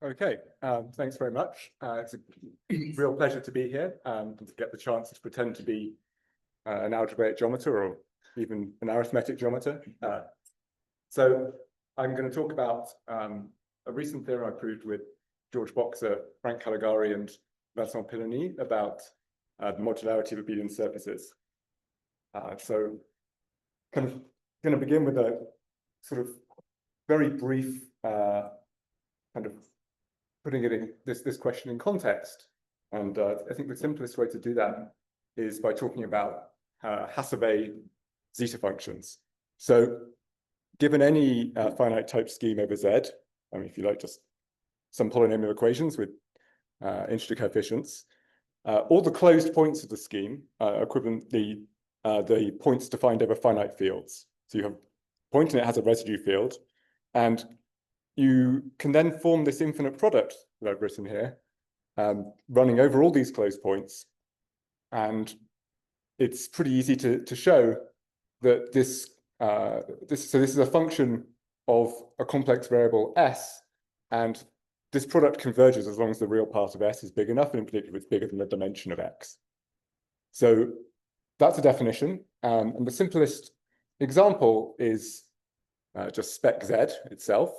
Okay, thanks very much. It's a real pleasure to be here and to get the chance to pretend to be an algebraic geometer or even an arithmetic geometer. So I'm going to talk about a recent theorem I proved with George Boxer, Frank Calegari, and Vincent Pilloni about the modularity of abelian surfaces. So kind of going to begin with a sort of very brief kind of putting it in this question in context. And I think the simplest way to do that is by talking about Hasse zeta functions. So given any finite type scheme over Z, I mean, if you like, just some polynomial equations with integer coefficients, all the closed points of the scheme are equivalently the points defined over finite fields. So you have a point and it has a residue field, and you can then form this infinite product that I've written here, running over all these closed points. And it's pretty easy to show that this is a function of a complex variable S, and this product converges as long as the real part of S is big enough, and in particular, it's bigger than the dimension of X. So that's a definition. And the simplest example is just spec Z itself.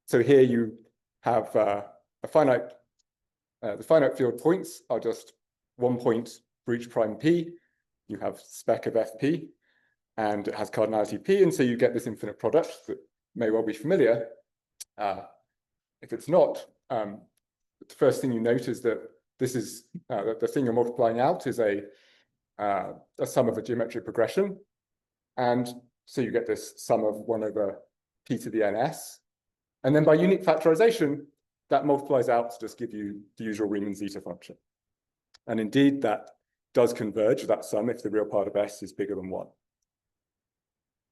So here you have the finite field points are just 1 point for each prime P. You have spec of FP, and it has cardinality P, and so you get this infinite product that may well be familiar. If it's not, the first thing you note is that this is the thing you're multiplying out is a sum of a geometric progression, and so you get this sum of 1 over P to the NS. And then by unique factorization, that multiplies out to just give you the usual Riemann zeta function. And indeed, that does converge, that sum, if the real part of S is bigger than 1.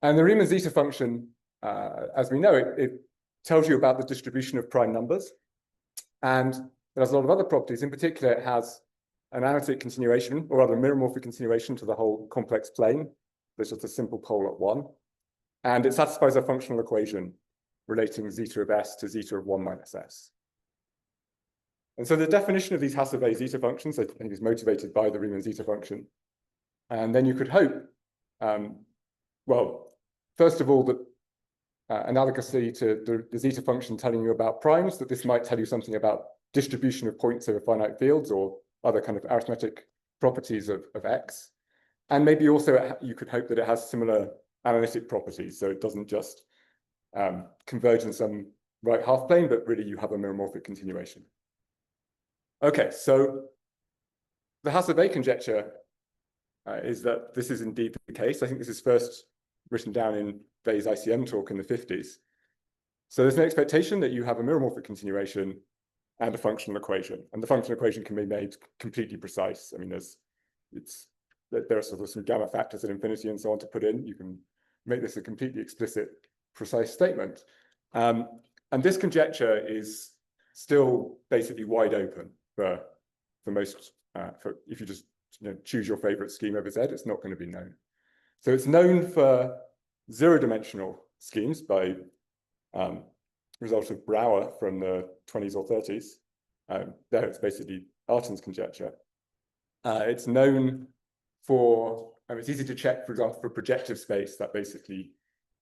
And the Riemann zeta function, as we know, it tells you about the distribution of prime numbers. And it has a lot of other properties. In particular, it has an analytic continuation, or rather a meromorphic continuation to the whole complex plane. There's just a simple pole at 1. And it satisfies a functional equation relating zeta of S to zeta of 1 minus S. And so the definition of these Hasse zeta functions, I think, is motivated by the Riemann zeta function. And then you could hope, well, first of all, that analogously to the zeta function telling you about primes, that this might tell you something about distribution of points over finite fields or other kind of arithmetic properties of X. And maybe also you could hope that it has similar analytic properties, so it doesn't just converge in some right half plane, but really you have a meromorphic continuation. Okay, so the Hasse conjecture is that this is indeed the case. I think this is first written down in Bayes' ICM talk in the 50s. So there's an expectation that you have a meromorphic continuation and a functional equation, and the functional equation can be made completely precise. I mean, there are sort of some gamma factors at infinity and so on to put in. You can make this a completely explicit, precise statement. And this conjecture is still basically wide open for most, if you just choose your favorite scheme over Z, it's not going to be known. So it's known for zero-dimensional schemes by result of Brouwer from the 20s or 30s. There it's basically Artin's conjecture. It's known for, it's easy to check, for example, for projective space, that basically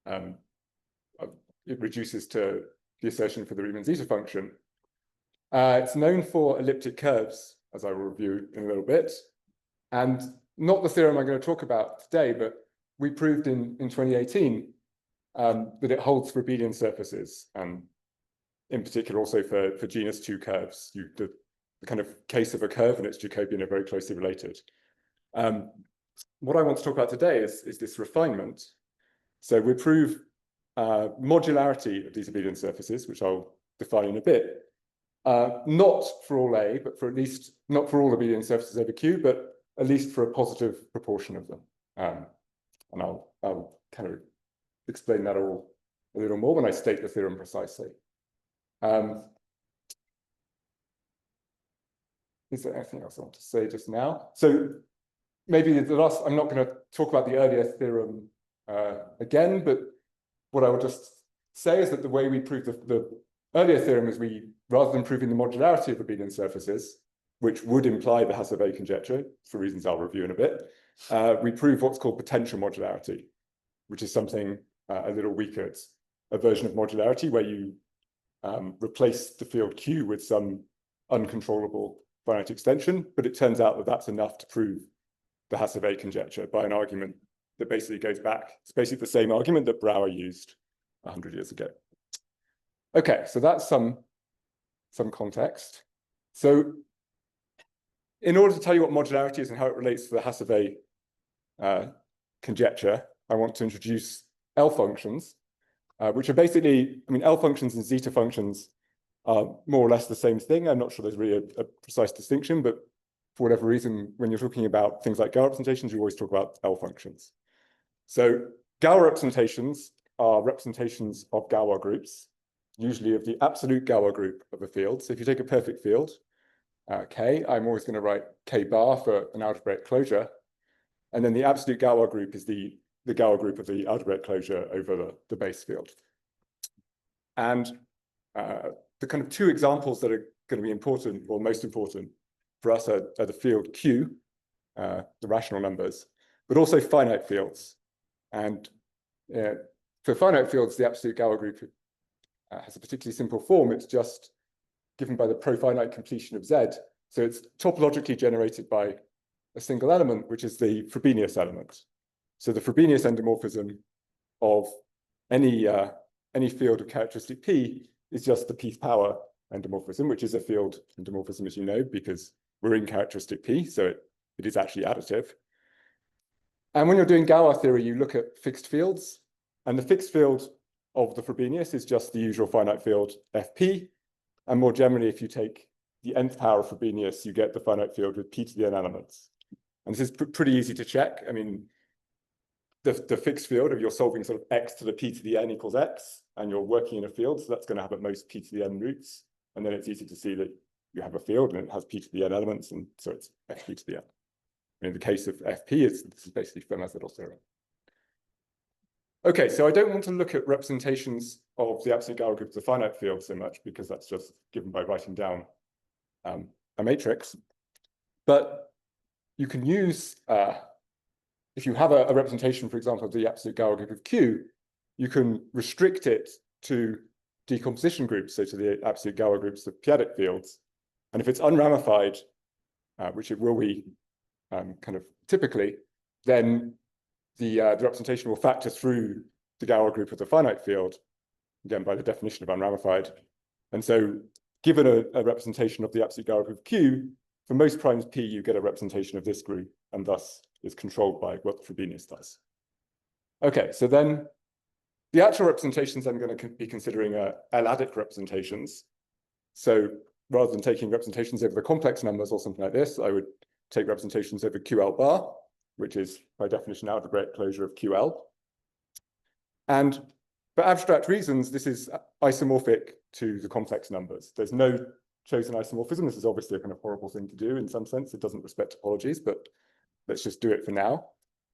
it reduces to the assertion for the Riemann zeta function. It's known for elliptic curves, as I will review in a little bit. And not the theorem I'm going to talk about today, but we proved in 2018 that it holds for abelian surfaces, in particular also for genus 2 curves. The kind of case of a curve and its Jacobian are very closely related. What I want to talk about today is this refinement. So we prove modularity of these abelian surfaces, which I'll define in a bit. Not for all A, but for at least, not for all abelian surfaces over Q, but at least for a positive proportion of them. And I'll kind of explain that all a little more when I state the theorem precisely. Is there anything else I want to say just now? So maybe the last, I'm not going to talk about the earlier theorem again, but what I would just say is that the way we prove the earlier theorem is rather than proving the modularity of abelian surfaces, which would imply the Hasse-Weil conjecture, for reasons I'll review in a bit, we prove what's called potential modularity, which is something a little weaker. It's a version of modularity where you replace the field Q with some uncontrollable finite extension, but it turns out that that's enough to prove the Hasse-Weil conjecture by an argument that basically goes back. It's basically the same argument that Brouwer used 100 years ago. Okay, so that's some context. So in order to tell you what modularity is and how it relates to the Hasse-Weil conjecture, I want to introduce L functions, which are basically, I mean, L functions and zeta functions are more or less the same thing. I'm not sure there's really a precise distinction, but for whatever reason, when you're talking about things like Gauss representations, you always talk about L functions. So Gauss representations are representations of Galois groups, usually of the absolute Galois group of a field. So if you take a perfect field, K, I'm always going to write K bar for an algebraic closure. And then the absolute Galois group is the Galois group of the algebraic closure over the base field. And the kind of two examples that are going to be important, or most important for us are the field Q, the rational numbers, but also finite fields. And for finite fields, the absolute Galois group has a particularly simple form. It's just given by the profinite completion of Z. So it's topologically generated by a single element, which is the Frobenius element. So the Frobenius endomorphism of any field of characteristic P is just the Pth power endomorphism, which is a field endomorphism, as you know, because we're in characteristic P, so it is actually additive. And when you're doing Galois theory, you look at fixed fields, and the fixed field of the Frobenius is just the usual finite field Fp. And more generally, if you take the nth power of Frobenius, you get the finite field with P to the n elements. And this is pretty easy to check. I mean, the fixed field, if you're solving sort of x to the P to the n equals x, and you're working in a field, so that's going to have at most P to the n roots. And then it's easy to see that you have a field and it has P to the n elements, and so it's Fp to the n. And in the case of Fp, this is basically Fermat's little theorem. Okay, so I don't want to look at representations of the absolute Galois group of the finite field so much, because that's just given by writing down a matrix. But you can use, if you have a representation, for example, of the absolute Galois group of Q, you can restrict it to decomposition groups, so to the absolute Galois groups of p-adic fields. And if it's unramified, which it will be kind of typically, then the representation will factor through the Galois group of the finite field, again, by the definition of unramified. And so given a representation of the absolute Galois group of Q, for most primes P, you get a representation of this group, and thus is controlled by what the Frobenius does. Okay, so then the actual representations I'm going to be considering are L-adic representations. So rather than taking representations over the complex numbers or something like this, I would take representations over QL bar, which is by definition algebraic closure of QL. And for abstract reasons, this is isomorphic to the complex numbers. There's no chosen isomorphism. This is obviously a kind of horrible thing to do in some sense. It doesn't respect topologies, but let's just do it for now.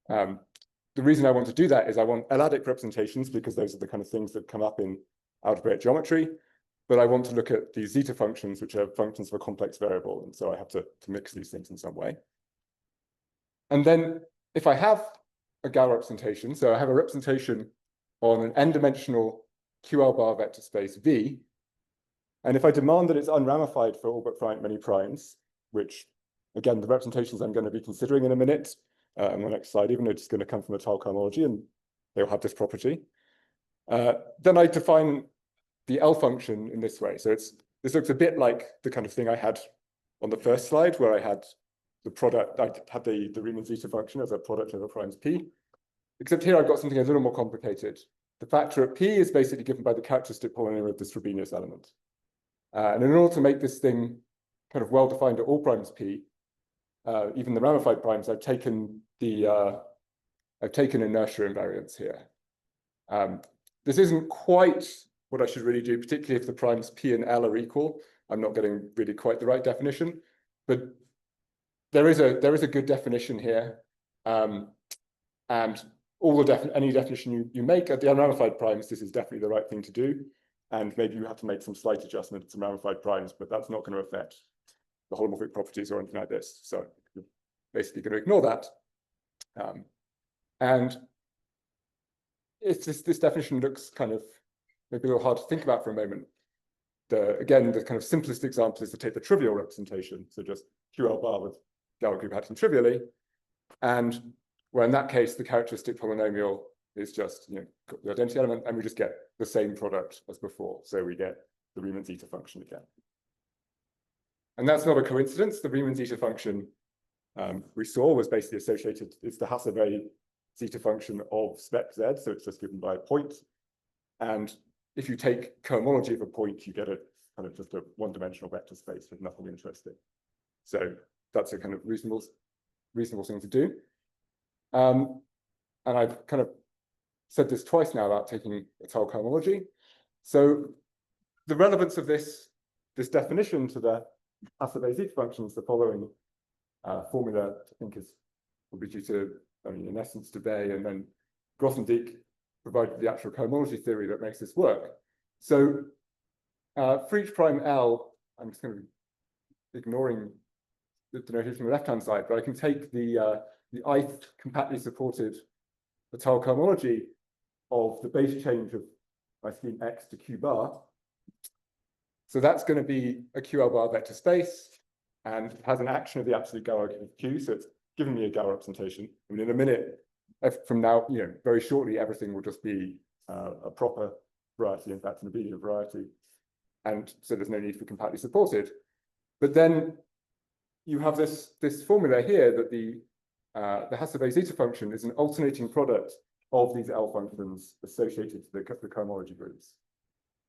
The reason I want to do that is I want L-adic representations, because those are the kind of things that come up in algebraic geometry. But I want to look at these zeta functions, which are functions of a complex variable. And so I have to mix these things in some way. And then if I have a Galois representation, so I have a representation on an n-dimensional QL bar vector space V, and if I demand that it's unramified for all but many primes, which, again, the representations I'm going to be considering in a minute on the next slide, even though it's going to come from a tile cohomology, and they'll have this property, then I define the L function in this way. So this looks a bit like the kind of thing I had on the first slide, where I had the product, I had the Riemann zeta function as a product over primes P, except here I've got something a little more complicated. The factor at P is basically given by the characteristic polynomial of this Frobenius element. And in order to make this thing kind of well-defined at all primes P, even the ramified primes, I've taken inertia invariance here. This isn't quite what I should really do, particularly if the primes P and L are equal. I'm not getting really quite the right definition, but there is a good definition here, and any definition you make at the unramified primes, this is definitely the right thing to do. and maybe you have to make some slight adjustment to some ramified primes, but that's not going to affect the holomorphic properties or anything like this. So you're basically going to ignore that. And it's just, this definition looks kind of maybe a little hard to think about for a moment. Again, the kind of simplest example is to take the trivial representation, so just QL bar with Galois group acting trivially, and where in that case the characteristic polynomial is just the identity element, and we just get the same product as before. So we get the Riemann zeta function again. And that's not a coincidence. The Riemann zeta function we saw was basically associated, it's the Hasse-Weil zeta function of spec z, so it's just given by a point. And if you take cohomology of a point, you get a kind of just a one-dimensional vector space with nothing interesting. So that's a kind of reasonable thing to do. And I've kind of said this twice now about taking Étale cohomology. So the relevance of this definition to the Hasse-Weil zeta function is the following formula, I think will be due to, in essence, to Bay, and then Grothendieck provided the actual cohomology theory that makes this work. So for each prime L, I'm just going to be ignoring the denotation on the left-hand side, but I can take the ith compactly supported Étale cohomology of the base change of my scheme X to Q bar. So that's going to be a QL bar vector space, and it has an action of the absolute Galois of Q, so it's giving me a Galois representation. I mean, in a minute, from now, very shortly, everything will just be a proper variety, in fact, an abelian variety. And so there's no need for compactly supported. But then you have this formula here that the Hasse-Weil zeta function is an alternating product of these L functions associated to the cohomology groups.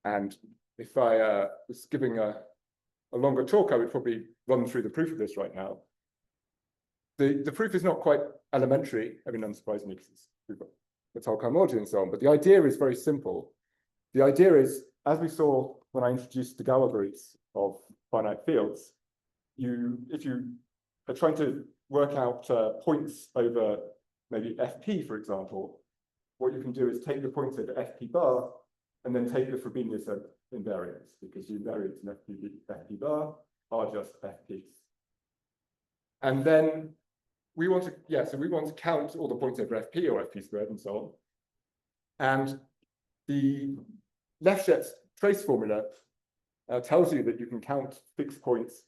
And if I was giving a longer talk, I would probably run through the proof of this right now. The proof is not quite elementary, unsurprisingly, because we've got Étale cohomology and so on, but the idea is very simple. The idea is, as we saw when I introduced the Galois groups of finite fields, if you are trying to work out points over maybe FP, for example, what you can do is take the points over FP bar and then take the Frobenius invariants, because the invariants in FP bar are just FPs. And then we want to count all the points over FP or FP squared and so on. And the Lefschetz trace formula tells you that you can count fixed points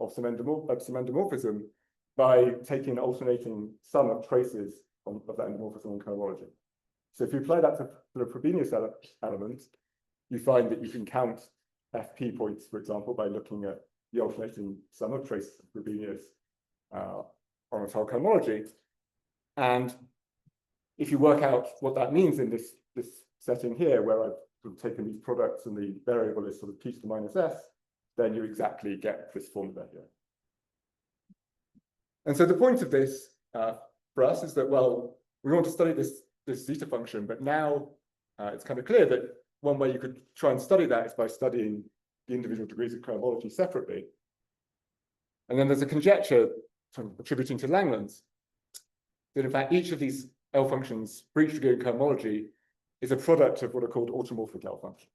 of some endomorphism by taking an alternating sum of traces of that endomorphism on cohomology. So if you apply that to the Frobenius element, you find that you can count FP points, for example, by looking at the alternating sum of traces of Frobenius on Étale cohomology. And if you work out what that means in this setting here, where I've sort of taken these products and the variable is sort of p to the minus s, then you exactly get this formula here. And so the point of this for us is that, well, we want to study this zeta function, but now it's kind of clear that one way you could try and study that is by studying the individual degrees of cohomology separately. And then there's a conjecture from attributing to Langlands that in fact each of these L functions for each degree of cohomology is a product of what are called automorphic L functions.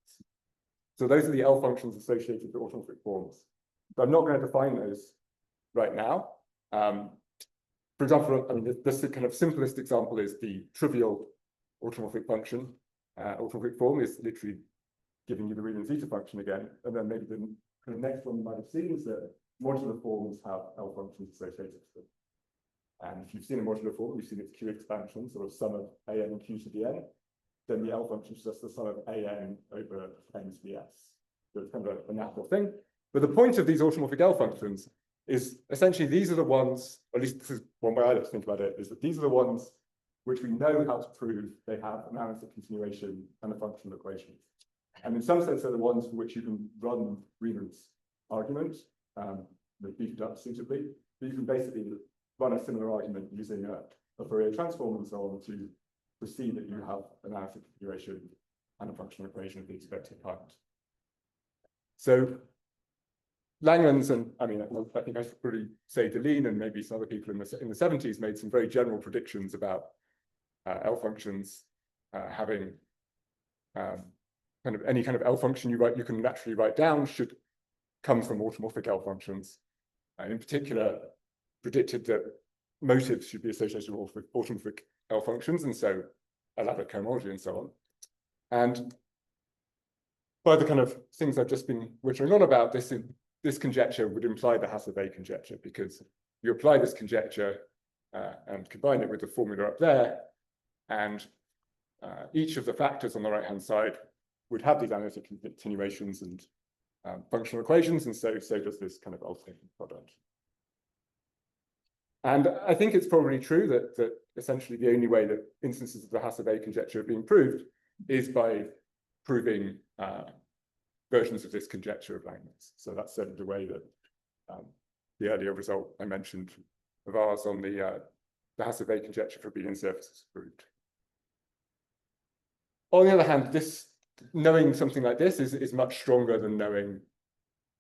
So those are the L functions associated with automorphic forms. But I'm not going to define those right now. For example, this kind of simplest example is the trivial automorphic function. Automorphic form is literally giving you the Riemann zeta function again. And then maybe the kind of next one you might have seen is that modular forms have L functions associated with them. And if you've seen a modular form, you've seen its Q expansion, sort of sum of an and q to the n. Then the L function is just the sum of an over n to the s. So it's kind of a natural thing. But the point of these automorphic L functions is essentially these are the ones, or at least this is one way I like to think about it, is that these are the ones which we know how to prove they have an analytic continuation and a functional equation. And in some sense, they're the ones for which you can run Riemann's argument, beefed up suitably. But you can basically run a similar argument using a Fourier transform and so on to see that you have an analytic configuration and a functional equation of the expected kind. So Langlands, and I think I should probably say Deligne and maybe some other people in the 70s made some very general predictions about L functions having kind of any kind of L function you can naturally write down should come from automorphic L functions, and in particular predicted that motives should be associated with automorphic L functions, and so elaborate cohomology and so on. And by the kind of things I've just been wittering on about, this conjecture would imply the Hasse-Weil conjecture, because you apply this conjecture and combine it with the formula up there, and each of the factors on the right-hand side would have these analytic continuations and functional equations, and so does this kind of alternating product. And I think it's probably true that essentially the only way that instances of the Hasse-Weil conjecture are being proved is by proving versions of this conjecture of Langmuir's. So that's certainly the way that the earlier result I mentioned of ours on the Hasse-Weil conjecture for abelian surfaces is proved. On the other hand, knowing something like this is much stronger than knowing,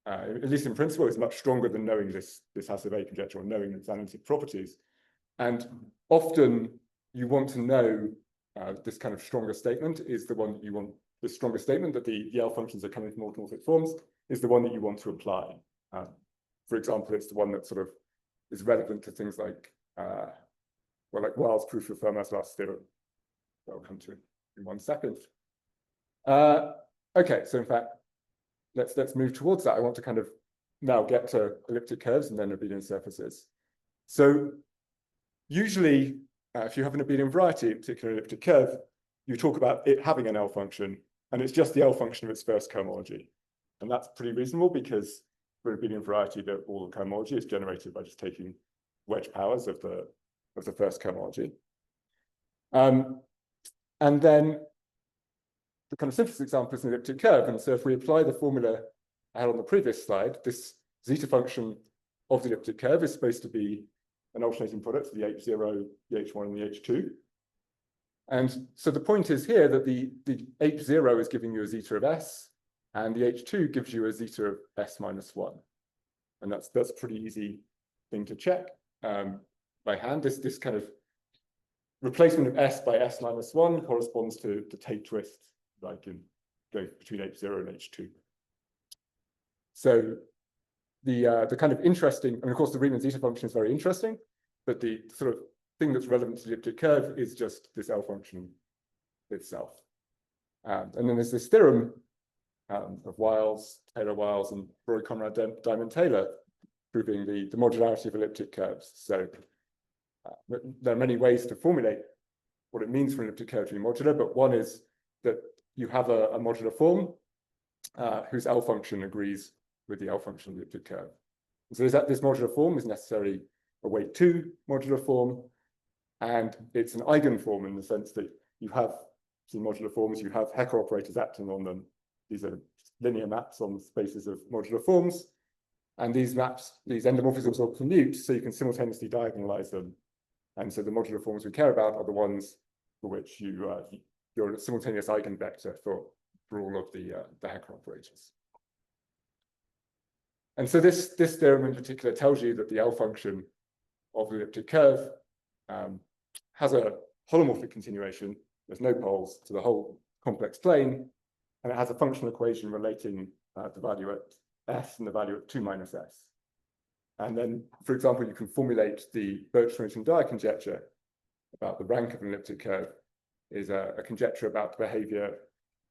at least in principle, is much stronger than knowing this Hasse-Weil conjecture or knowing its analytic properties. And often you want to know this kind of stronger statement is the one that you want. The stronger statement that the L functions are coming from automorphic forms is the one that you want to apply. For example, it's the one that sort of is relevant to things like, well, like Weil's proof of Fermat's last theorem. I'll come to it in 1 second. Okay, so in fact, let's move towards that. I want to kind of now get to elliptic curves and then abelian surfaces. So usually, if you have an abelian variety, a particular elliptic curve, you talk about it having an L function, and it's just the L function of its first cohomology. And that's pretty reasonable because for an abelian variety, all the cohomology is generated by just taking wedge powers of the first cohomology. And then the kind of simplest example is an elliptic curve. And so if we apply the formula I had on the previous slide, this zeta function of the elliptic curve is supposed to be an alternating product of the H0, the H1, and the H2. And so the point is here that the H0 is giving you a zeta of S, and the H2 gives you a zeta of S minus 1. And that's a pretty easy thing to check by hand. This kind of replacement of S by S minus 1 corresponds to Tate twist, like in going between H0 and H2. So the kind of interesting, and of course the Riemann zeta function is very interesting, but the sort of thing that's relevant to the elliptic curve is just this L function itself. And then there's this theorem of Weil's, Taylor-Weil's, and Roy-Conrad Diamond-Taylor proving the modularity of elliptic curves. So there are many ways to formulate what it means for an elliptic curve to be modular, but one is that you have a modular form whose L function agrees with the L function of the elliptic curve. And so this modular form is necessarily a weight 2 modular form, and it's an eigenform in the sense that you have some modular forms, you have Hecker operators acting on them. These are linear maps on spaces of modular forms, and these maps, these endomorphisms will commute, so you can simultaneously diagonalize them. And so the modular forms we care about are the ones for which you're a simultaneous eigenvector for all of the Hecker operators. And so this theorem in particular tells you that the L function of the elliptic curve has a holomorphic continuation. There's no poles to the whole complex plane, and it has a functional equation relating the value at S and the value at 2 minus S. And then, for example, you can formulate the Birch-Swinnerton-Dyer conjecture about the rank of an elliptic curve is a conjecture about the behavior,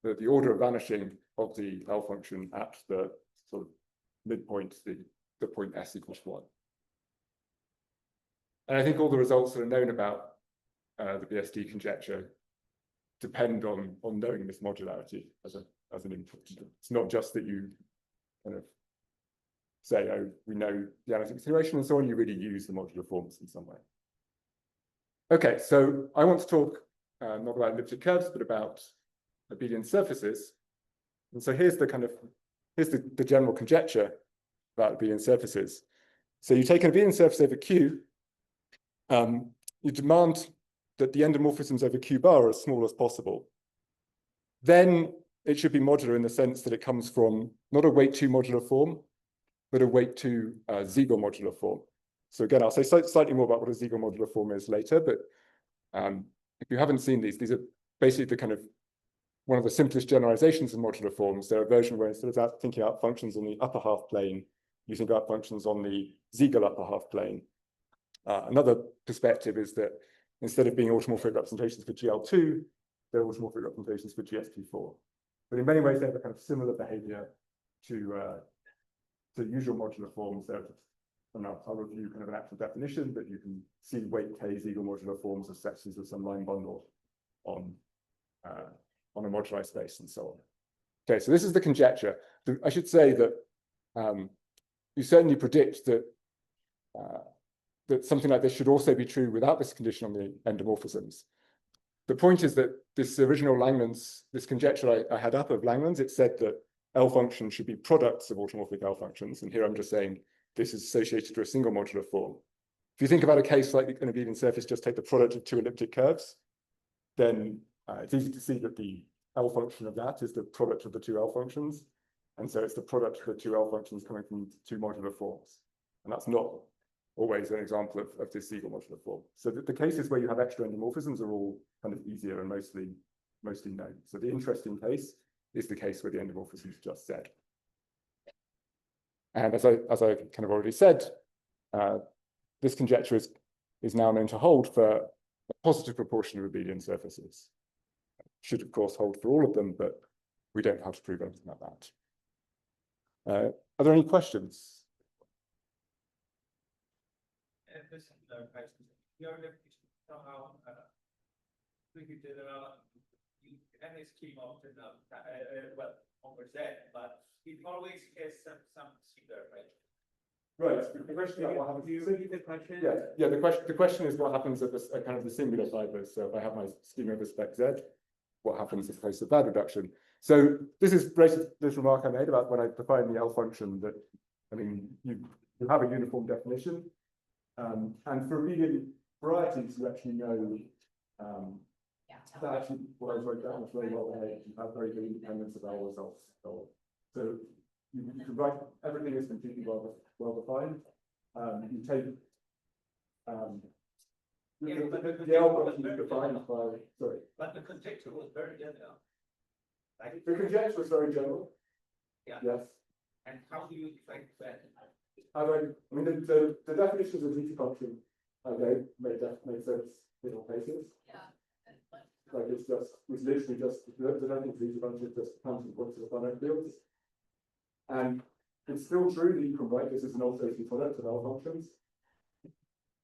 the order of vanishing of the L function at the sort of midpoint, the point S equals 1. And I think all the results that are known about the BSD conjecture depend on knowing this modularity as an input. It's not just that you kind of say, oh, we know the analytic continuation and so on, you really use the modular forms in some way. Okay, so I want to talk not about elliptic curves, but about abelian surfaces. And so here's the general conjecture about abelian surfaces. So you take an abelian surface over Q, you demand that the endomorphisms over Q bar are as small as possible. Then it should be modular in the sense that it comes from not a weight 2 modular form, but a weight 2 Siegel modular form. So again, I'll say slightly more about what a Siegel modular form is later, but if you haven't seen these are basically the kind of one of the simplest generalizations of modular forms. They're a version where instead of thinking about functions on the upper half plane, you think about functions on the Siegel upper half plane. Another perspective is that instead of being automorphic representations for GL2, they're automorphic representations for GSP4. But in many ways, they have a kind of similar behavior to usual modular forms. I'll review kind of an actual definition, but you can see weight K Siegel modular forms as sections of some line bundle on a moduli space and so on. Okay, so this is the conjecture. I should say that you certainly predict that that something like this should also be true without this condition on the endomorphisms. The point is that this original Langland's, this conjecture I had up of Langland's, it said that L functions should be products of automorphic L functions. And here I'm just saying this is associated to a single modular form. If you think about a case like an abelian surface, just take the product of two elliptic curves, then it's easy to see that the L function of that is the product of the two L functions. And so it's the product of the two L functions coming from two modular forms. And that's not always an example of this Siegel modular form. So the cases where you have extra endomorphisms are all kind of easier and mostly known. So the interesting case is the case where the endomorphism is just said. And as I kind of already said, this conjecture is now known to hold for a positive proportion of abelian surfaces. Should of course hold for all of them, but we don't have to prove anything like that. Are there any questions? Any scheme of well, over Z, but it always has some singular, right? Right. The question is what happens. Do you read the question? Yeah. The question is what happens at this kind of the singular fibers. So if I have my schema of respect Z, what happens in place of that reduction? So this is this remark I made about when I define the L function that, I mean, you have a uniform definition. And for abelian varieties, you actually know that actually what I wrote down is very well behaved. You have very good independence of L results. So you can write everything is completely well defined. You take the L function is defined by sorry. But the conjecture was very general. Like, the conjecture was very general. Yeah. Yes. And how do you define that? I mean, the definitions of zeta function, made sense in all cases. Yeah. Like it's literally just the definition of zeta function is just counting points of the finite fields. And it's still true that you can write this as an alternating product of L functions.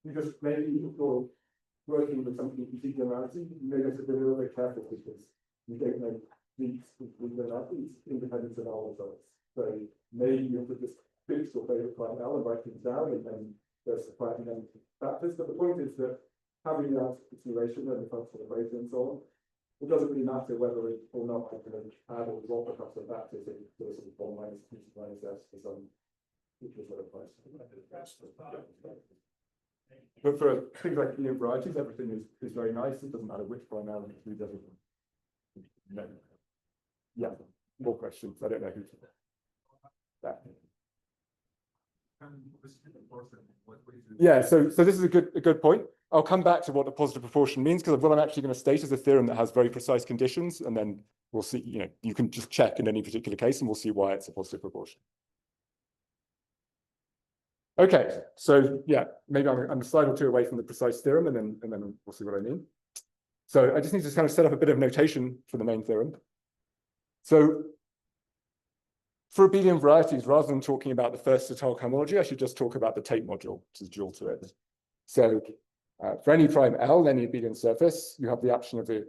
You just maybe if you're working with something completely linearity, you may have to be a little bit careful because you don't know these linearities independent of L results. So maybe you have to just fix your favorite prime L and write things down, and then there's the prime and factors. But the point is that having the continuation and the functional equation and so on, it doesn't really matter whether or not I can add or drop a couple of factors into the sort of form minus S for some features that applies. But for things like linear varieties, everything is very nice. It doesn't matter which prime L includes everything. No. Yeah. More questions. I don't know who. That. Yeah, so this is a good point. I'll come back to what the positive proportion means, because what I'm actually going to state is a theorem that has very precise conditions, and then we'll see, you can just check in any particular case and we'll see why it's a positive proportion. Okay, so yeah, maybe I'm a slide or two away from the precise theorem, and then we'll see what I mean. So I just need to kind of set up a bit of notation for the main theorem. So for abelian varieties, rather than talking about the first Statal homology, I should just talk about the Tate module, which is dual to it. So for any prime L, any abelian surface, you have the action of the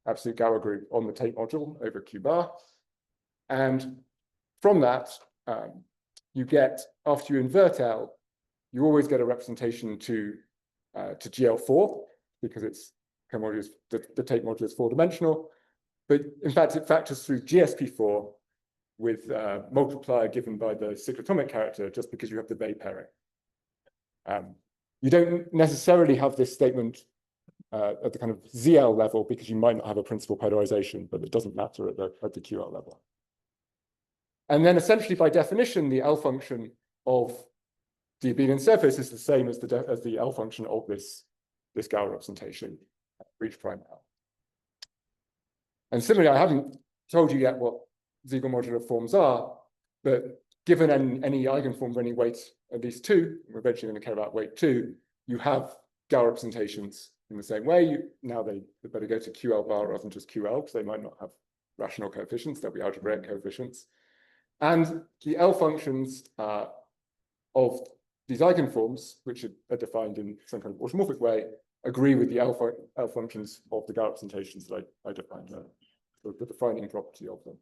absolute Gower group on the Tate module over Q bar. And from that, you get, after you invert L, you always get a representation to GL4, because it's the Tate module is four-dimensional. But in fact, it factors through GSP4 with multiplier given by the cyclotomic character, just because you have the Bay pairing. You don't necessarily have this statement at the kind of ZL level, because you might not have a principal polarization, but it doesn't matter at the QL level. And then essentially, by definition, the L function of the abelian surface is the same as the L function of this Gower representation for each prime L. And similarly, I haven't told you yet what Siegel modular forms are, but given any eigenform of any weight at least 2, we're eventually going to care about weight 2, you have Gauss representations in the same way. Now they better go to QL bar rather than just QL, because they might not have rational coefficients, there'll be algebraic coefficients. And the L functions of these eigenforms, which are defined in some kind of automorphic way, agree with the L functions of the Gauss representations that I defined there, the defining property of them.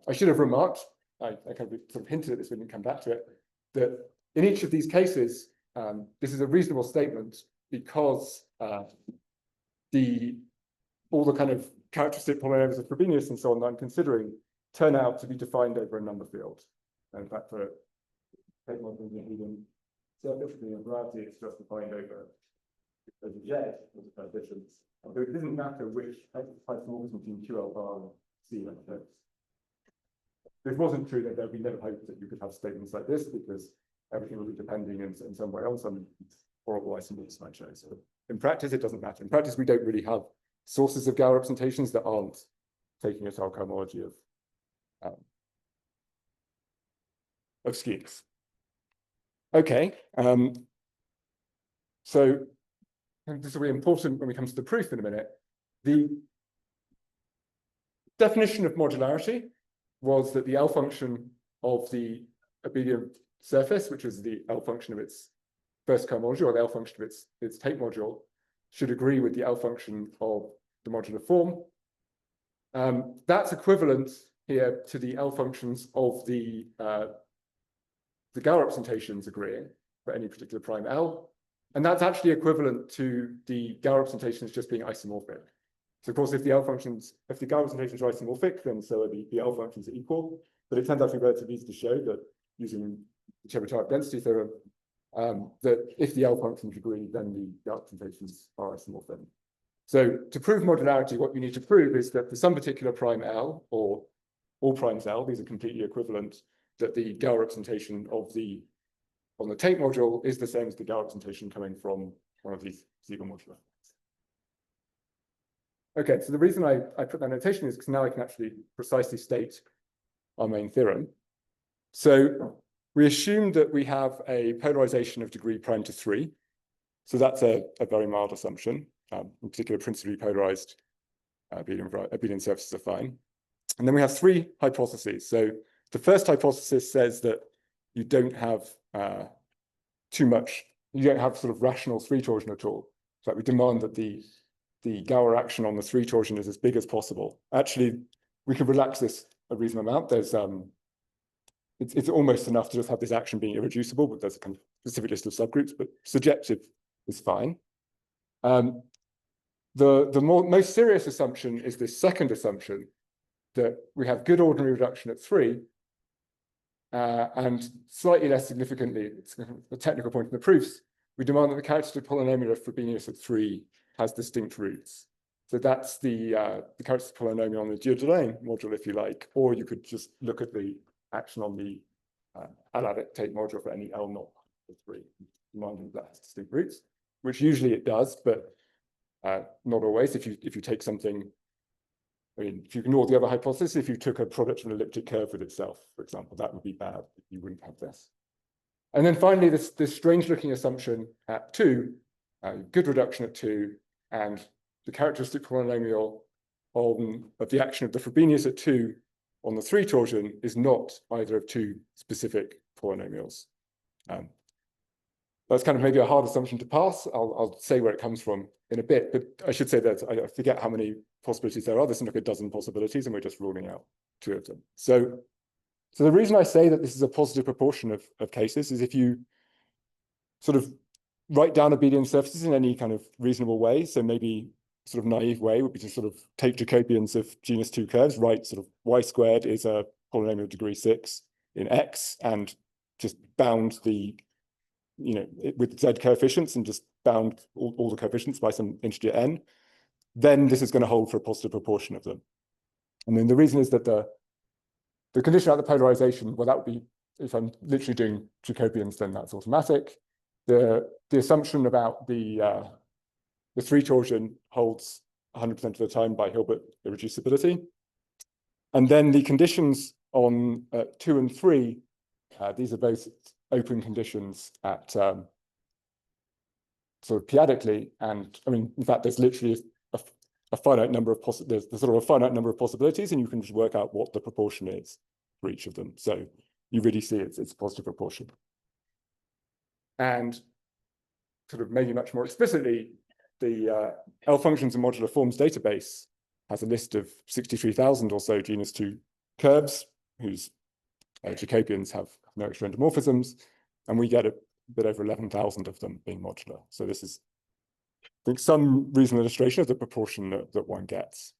I should have remarked, I kind of sort of hinted at this when we come back to it, that in each of these cases, this is a reasonable statement because all the kind of characteristic polynomials of Frobenius and so on that I'm considering turn out to be defined over a number field. And in fact, for take one thing even surface of gravity, it's just defined over a Z as a coefficient. So it doesn't matter which isomorphism between QL bar and C like this. If it wasn't true, that there would be no hope that you could have statements like this, because everything will be depending in some way on some horrible isomorphism I chose. So in practice, it doesn't matter. In practice, we don't really have sources of Gauss representations that aren't taking a Talc homology of schemes. Okay, so this will be important when we come to the proof in a minute. The definition of modularity was that the L function of the abelian surface, which is the L function of its first cohomology, or the L function of its tape module, should agree with the L function of the modular form. That's equivalent here to the L functions of the Gauss representations agreeing for any particular prime L. And that's actually equivalent to the Gauss representations just being isomorphic. So of course, if the Gauss representations are isomorphic, then so are the L functions are equal. But it turns out to be relatively easy to show that using the Chebyshov density theorem, that if the L functions agree, then the Gauss representations are isomorphic. So to prove modularity, what you need to prove is that for some particular prime L, or all primes L, these are completely equivalent, that the Gauss representation on the tape module is the same as the Gauss representation coming from one of these Siegel moduli. Okay, so the reason I put that notation is because now I can actually precisely state our main theorem. So we assume that we have a polarization of degree prime to 3. So that's a very mild assumption. In particular, principally polarized abelian surfaces are fine. And then we have 3 hypotheses. So the first hypothesis says that you don't have you don't have sort of rational 3 torsion at all. So we demand that the Gauss action on the 3 torsion is as big as possible. Actually, we can relax this a reasonable amount. There's it's almost enough to just have this action being irreducible, but there's a kind of specific list of subgroups, but surjective is fine. The most serious assumption is this second assumption, that we have good ordinary reduction at 3, and slightly less significantly, it's a technical point in the proofs, we demand that the characteristic polynomial of Frobenius at 3 has distinct roots. So that's the characteristic polynomial on the Dirichlet module, if you like, or you could just look at the action on the L-adic tape module for any L naught at 3, demanding that has distinct roots, which usually it does, but not always. If you take something, I mean, if you ignore the other hypothesis, if you took a product of an elliptic curve with itself, for example, that would be bad. You wouldn't have this. And then finally, this strange-looking assumption at 2, good reduction at 2, and the characteristic polynomial of the action of the Frobenius at 2 on the 3 torsion is not either of 2 specific polynomials. That's kind of maybe a hard assumption to pass. I'll say where it comes from in a bit, but I should say that I forget how many possibilities there are. There's like a dozen possibilities, and we're just ruling out 2 of them. So the reason I say that this is a positive proportion of cases is if you sort of write down abelian surfaces in any kind of reasonable way, so maybe sort of naive way would be to sort of take Jacobians of genus 2 curves, write sort of y squared is a polynomial of degree 6 in X, and just bound the, with Z coefficients, and just bound all the coefficients by some integer n, then this is going to hold for a positive proportion of them. And then the reason is that the condition at the polarization, well, that would be, if I'm literally doing Jacobians, then that's automatic. The assumption about the 3 torsion holds 100% of the time by Hilbert irreducibility. And then the conditions on 2 and 3, these are both open conditions at sort of p-adically. And I mean, in fact, there's literally a finite number of there's sort of a finite number of possibilities, and you can just work out what the proportion is for each of them. So you really see it's a positive proportion. And sort of maybe much more explicitly, the L functions and modular forms database has a list of 63,000 or so genus 2 curves whose Jacobians have no extra endomorphisms, and we get a bit over 11,000 of them being modular. So this is, I think, some reasonable illustration of the proportion that one gets.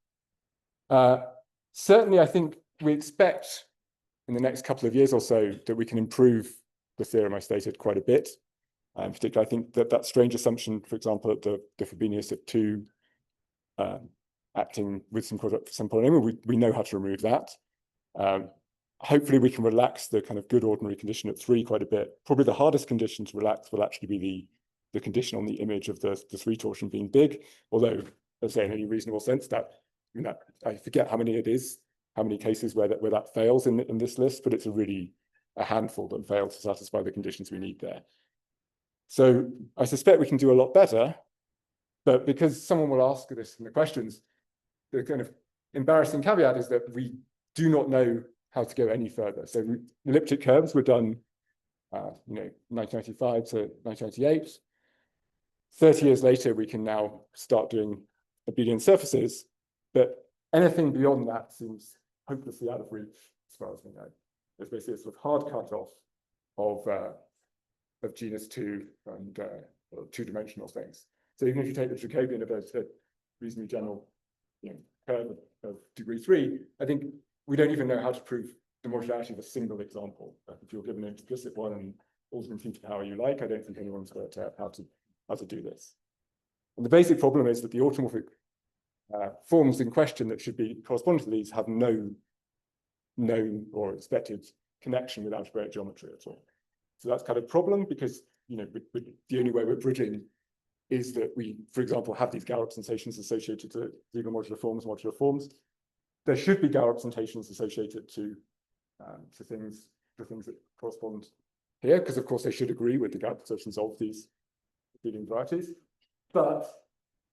Certainly, I think we expect in the next couple of years or so that we can improve the theorem I stated quite a bit. In particular, I think that strange assumption, for example, at the Frobenius of 2 acting with some polynomial, we know how to remove that. Hopefully we can relax the kind of good ordinary condition at 3 quite a bit. Probably the hardest condition to relax will actually be the condition on the image of the 3 torsion being big, although, let's say in any reasonable sense, I forget how many it is, how many cases where that fails in this list, but it's a handful that fail to satisfy the conditions we need there. So I suspect we can do a lot better, but because someone will ask this in the questions, the kind of embarrassing caveat is that we do not know how to go any further. So elliptic curves were done, 1995 to 1998. 30 years later, we can now start doing abelian surfaces, but anything beyond that seems hopelessly out of reach as far as we know. There's basically a sort of hard cutoff of genus 2 and two-dimensional things. So even if you take the Jacobian of a reasonably general curve of degree 3, I think we don't even know how to prove the modularity of a single example. If you're given an explicit one and all compute it however you like, I don't think anyone's worked out how to do this. And the basic problem is that the automorphic forms in question that should be corresponding to these have no known or expected connection with algebraic geometry at all. So that's kind of a problem because the only way we're bridging is that we, for example, have these Gauss representations associated to legal modular forms. There should be Gauss representations associated to things that correspond here, because of course they should agree with the Gauss representations of these leading varieties. But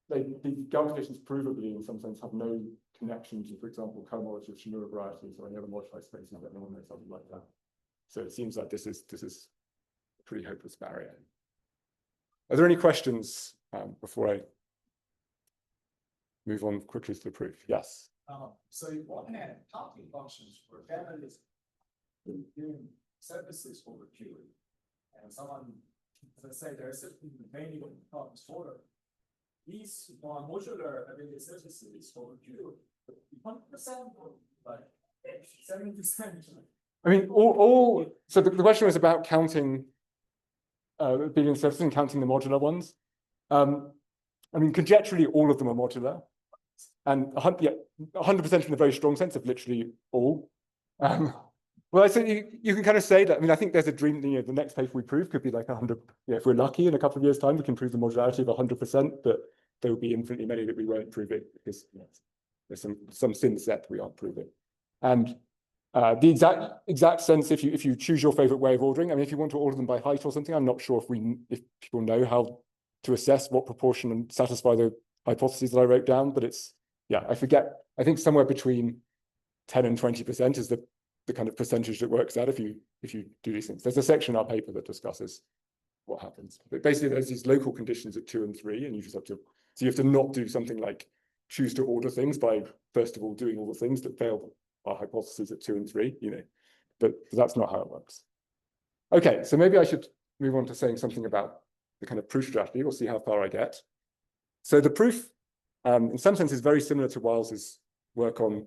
the Gauss representations provably, in some sense, have no connection to, for example, cohomology of Shimura varieties or any other modified spaces that no one knows something like that. So it seems like this is a pretty hopeless barrier. Are there any questions before I move on quickly to the proof? Yes. So in one hand, counting functions for families doing surfaces over Q, and someone, as I say, there are certain many problems for these modular abelian surfaces over Q, 100%, like 70%. I mean, so the question was about counting abelian surfaces and counting the modular ones. I mean, conjecturally, all of them are modular. And 100% in the very strong sense of literally all. Well, so you can kind of say that. I mean, I think there's a dream, the next paper we prove could be like 100. If we're lucky, in a couple of years' time, we can prove the modularity of 100%, but there will be infinitely many that we won't prove it because there's some thin set we aren't proving. And the exact sense, if you choose your favorite way of ordering, I mean, if you want to order them by height or something, I'm not sure if people know how to assess what proportion and satisfy the hypotheses that I wrote down, but I forget. I think somewhere between 10 and 20% is the kind of percentage that works out if you do these things. There's a section in our paper that discusses what happens. But basically, there's these local conditions at 2 and 3, and you just have to. So you have to not do something like choose to order things by first of all doing all the things that fail our hypotheses at 2 and 3. But that's not how it works. Okay, so maybe I should move on to saying something about the kind of proof strategy. We'll see how far I get. So the proof, in some sense, is very similar to Wiles's work on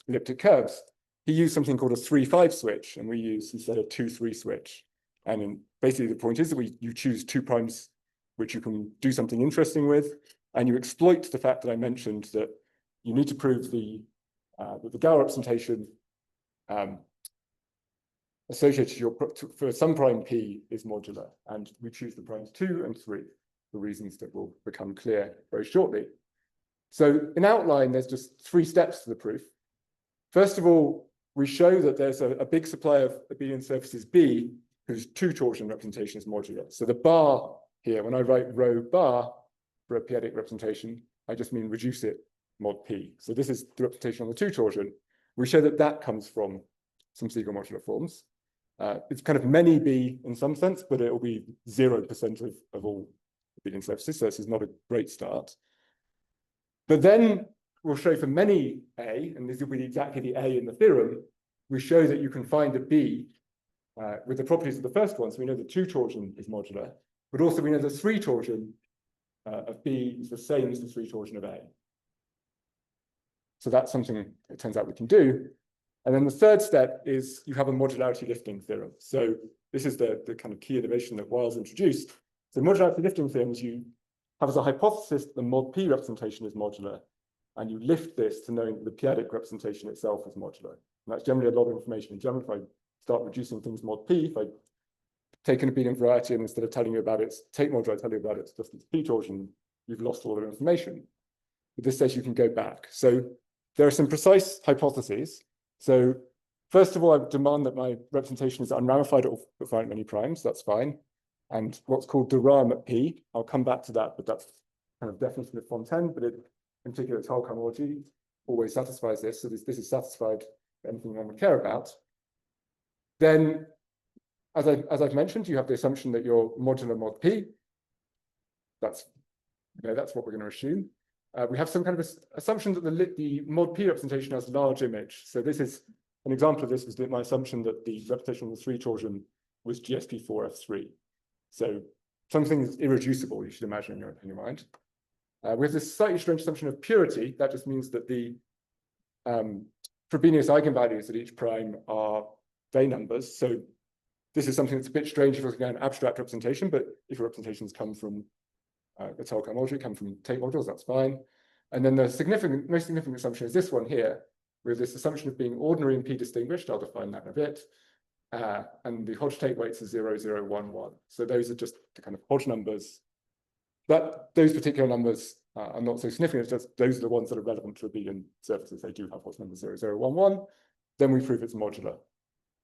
elliptic curves. He used something called a 3-5 switch, and we use instead a 2-3 switch. And basically, the point is that you choose 2 primes, which you can do something interesting with, and you exploit the fact that I mentioned that you need to prove that the Gauss representation associated for some prime p is modular, and we choose the primes 2 and 3 for reasons that will become clear very shortly. So in outline, there's just 3 steps to the proof. First of all, we show that there's a big supply of abelian surfaces B whose 2-torsion representation is modular. So the bar here, when I write rho bar for a p-adic representation, I just mean reduce it mod P. So this is the representation on the 2-torsion. We show that that comes from some Siegel modular forms. It's kind of many B in some sense, but it will be 0% of all abelian surfaces. So this is not a great start. But then we'll show for many A, and this will be exactly the A in the theorem, we show that you can find a B with the properties of the first one. So we know the 2-torsion is modular, but also we know the 3-torsion of B is the same as the 3-torsion of A. So that's something it turns out we can do. And then the third step is you have a modularity lifting theorem. So this is the kind of key innovation that Wiles introduced. So modularity lifting theorems, you have as a hypothesis that the mod P representation is modular, and you lift this to knowing that the p-adic representation itself is modular. And that's generally a lot of information. In general, if I start reducing things mod P, if I take an abelian variety and instead of telling you about its take moduli, I tell you about it's just its p-torsion, you've lost all the information. With this says you can go back. So there are some precise hypotheses. So first of all, I would demand that my representation is unramified or finite many primes. That's fine. And what's called de Rham at P, I'll come back to that, but that's kind of definition of Fontaine, but in particular, Tal homology always satisfies this. So this is satisfied for anything one would care about. Then, as I've mentioned, you have the assumption that you're modular mod P. That's what we're going to assume. We have some kind of assumption that the mod P representation has a large image. So this is an example of this was my assumption that the representation of the 3-torsion was GSP4F3. So something that's irreducible, you should imagine in your mind. We have this slightly strange assumption of purity. That just means that the Frobenius eigenvalues at each prime are Vaj numbers. So this is something that's a bit strange if you're looking at an abstract representation, but if your representations come from the Tal homology, come from tape modules, that's fine. And then the most significant assumption is this one here, with this assumption of being ordinary and P distinguished. I'll define that in a bit. And the Hodge tape weights are 0, 0, 1, 1. So those are just the kind of Hodge numbers. But those particular numbers are not so significant. It's just those are the ones that are relevant to abelian surfaces. They do have Hodge numbers 0, 0, 1, 1. Then we prove it's modular.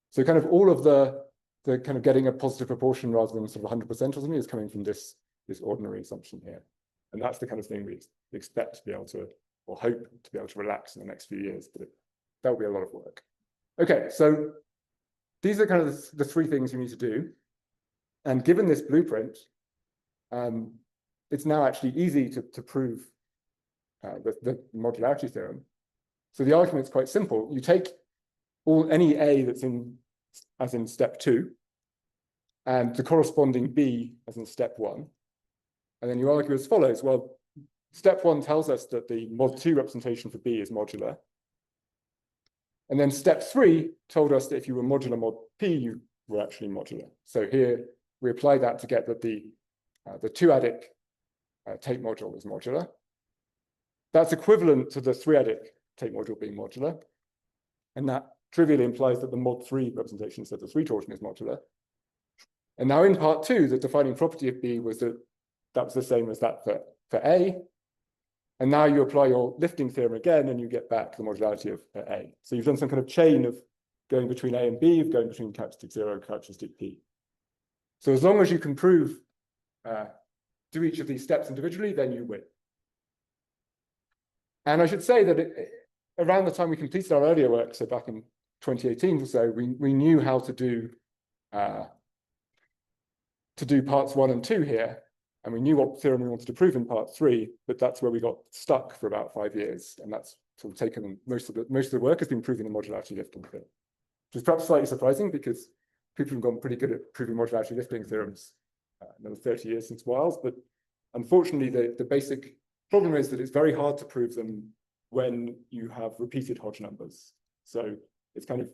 So kind of all of the kind of getting a positive proportion rather than sort of 100% or something is coming from this ordinary assumption here. And that's the kind of thing we expect to be able to, or hope to be able to relax in the next few years, but that will be a lot of work. Okay, so these are kind of the 3 things you need to do. And given this blueprint, it's now actually easy to prove the modularity theorem. So the argument is quite simple. You take any A that's as in step 2, and the corresponding B as in step 1. And then you argue as follows. Well, step 1 tells us that the mod 2 representation for B is modular. And then step 3 told us that if you were modular mod P, you were actually modular. So here we apply that to get that the 2-adic tape module is modular. That's equivalent to the 3-adic tape module being modular. And that trivially implies that the mod 3 representation, so the 3-torsion, is modular. And now in part 2, the defining property of B was that that was the same as that for A. And now you apply your lifting theorem again, and you get back the modularity of A. So you've done some kind of chain of going between A and B, of going between characteristic 0 and characteristic P. So as long as you can prove, do each of these steps individually, then you win. And I should say that around the time we completed our earlier work, so back in 2018 or so, we knew how to do parts 1 and 2 here. And we knew what theorem we wanted to prove in part 3, but that's where we got stuck for about 5 years. And that's sort of taken most of the work has been proving the modularity lifting theorem, which is perhaps slightly surprising because people have gone pretty good at proving modularity lifting theorems another 30 years since Wiles. But unfortunately, the basic problem is that it's very hard to prove them when you have repeated Hodge numbers. So it's kind of